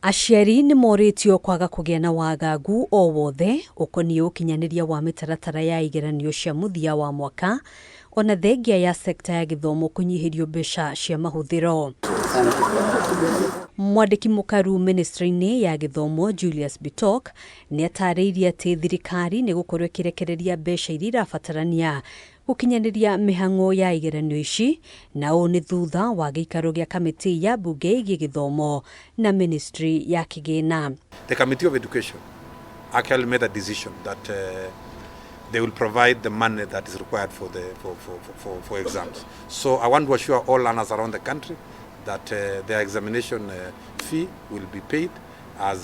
Aciari nĩ moritio kwaga kũgĩa na wagagu o wothe ũkoniĩ ũkinyanĩria wa mĩtaratara ya igeranio cia mũthia wa mwaka ona thengia ya sekta ya gĩthomo kũnyihĩrio mbeca cia mahũthĩro. Mwandiki MUKARU ministry-inĩ ya gĩthomo JULIUS BITOK nĩ atarĩirie atĩ thirikari nĩ gũkorwo ĩkĩrekereria mbeca iria irabatarania gũkinyanĩria mĩhang'o ya igeranio ici, na ũũ nĩ thutha wa gĩikaro gĩa kamĩtĩ ya mbunge gĩgĩthomo na ministry ya kĩgĩna. The Committee of Education actually made a decision that they will provide the money that is required for exams. So I want to assure all learners around the country that their examination fee will be paid as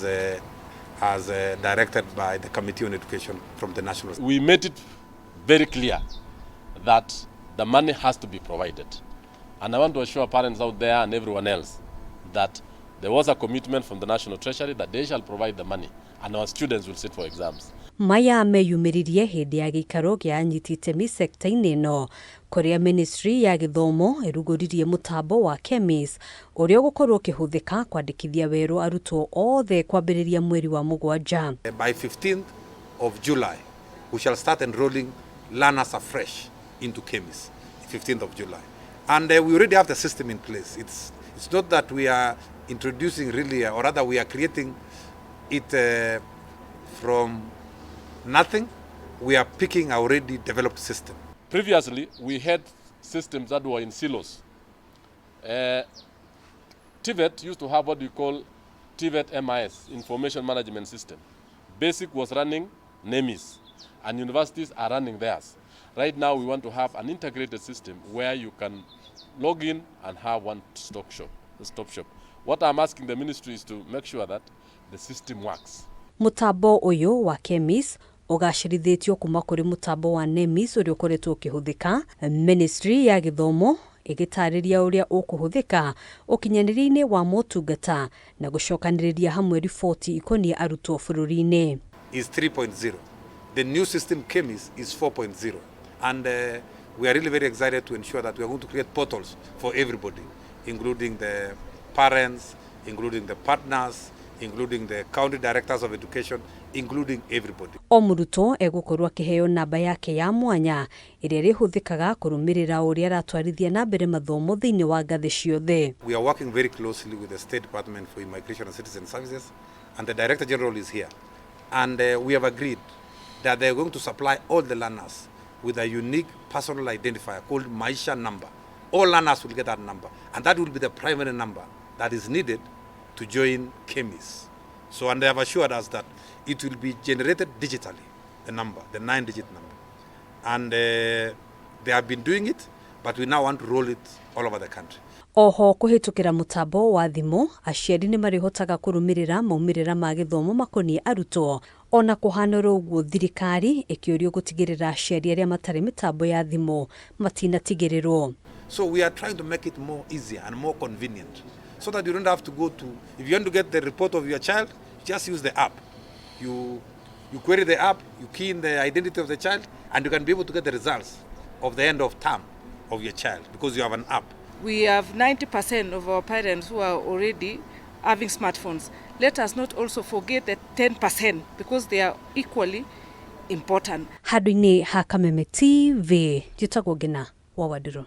directed by the Committee on Education from the national. We made it very clear that the money has to be provided. And I want to assure parents out there and everyone else that there was a commitment from the National Treasury that they shall provide the money and our students will sit for exams. Maya meyumĩririe hĩndĩ ya gĩikaro gĩa anyiti itemi sekta-inĩ ĩno kũrĩa ministry ya gĩthomo ĩrugũririe mũtambo wa KEMIS ũrĩa ũgũkorwo ũkĩhũthĩka kwandĩkithia weru arutwo othe kwambĩrĩria mweri wa mũgwanja. By 15th of July, we shall start enrolling learners afresh into KEMIS, 15th of July. And we already have the system in place. It's not that we are introducing really, or rather we are creating it from nothing. We are picking our already developed system. Previously, we had systems that were in silos. TVET used to have what we call TVET MIS, Information Management System. Basic was running NEMIS, and universities are running theirs. Right now, we want to have an integrated system where you can log in and have one-stop shop. What I'm asking the ministry is to make sure that the system works. Mũtambo ũyũ wa KEMIS ũgacĩrithĩtio kuma kũrĩ mũtambo wa NEMIS ũrĩa ũkoretwo ũkĩhũthĩka. Ministry ya gĩthomo ĩgĩtarĩria ũrĩa ũkũhũthĩka ũkinyanĩria-inĩ wa motungata na gũcokanĩrĩria hamwe riboti ikoniĩ arutwo bũrũri-inĩ. Is 3.0. The new system KEMIS is 4.0. And we are really very excited to ensure that we are going to create portals for everybody, including the parents, including the partners, including the county directors of education, including everybody. O mũrutwo egũkorwo akĩheo namba yake ya mwanya ĩrĩa ĩrĩhũthĩkaga kũrũmĩrĩra ũrĩa aratwarithia na mbere mathomo thĩinĩ wa ngathĩ ciothe. We are working very closely with the State Department for Immigration and Citizen Services, and the Director General is here. And we have agreed that they are going to supply all the learners with a unique personal identifier called MIHANG'O number. All learners will get that number, and that will be the primary number that is needed to join KEMIS. So, and they have assured us that it will be generated digitally, the number, the 9-digit number. And they have been doing it, but we now want to roll it all over the country. Oho kũhĩtũkĩra mũtambo wa thimũ, aciari nĩ marĩhotaga kũrũmĩrĩra maumĩrĩra ma gĩthomo makoniĩ arutwo. Ona kũhana ũguo thirikari ĩkĩũrio gũtigĩrĩra aciari arĩa matarĩ mĩtambo ya thimũ matinatigĩrĩrwo. So we are trying to make it more easier and more convenient, so that you don't have to go to, if you want to get the report of your child, just use the app. You query the app, you key in the identity of the child, and you can be able to get the results of the end of term of your child because you have an app. We have 90% of our parents who are already having smartphones. Let us not also forget the 10% because they are equally important. Handũ-inĩ ha Kameme TV, njĩtagwo Ngina wa Wandĩro.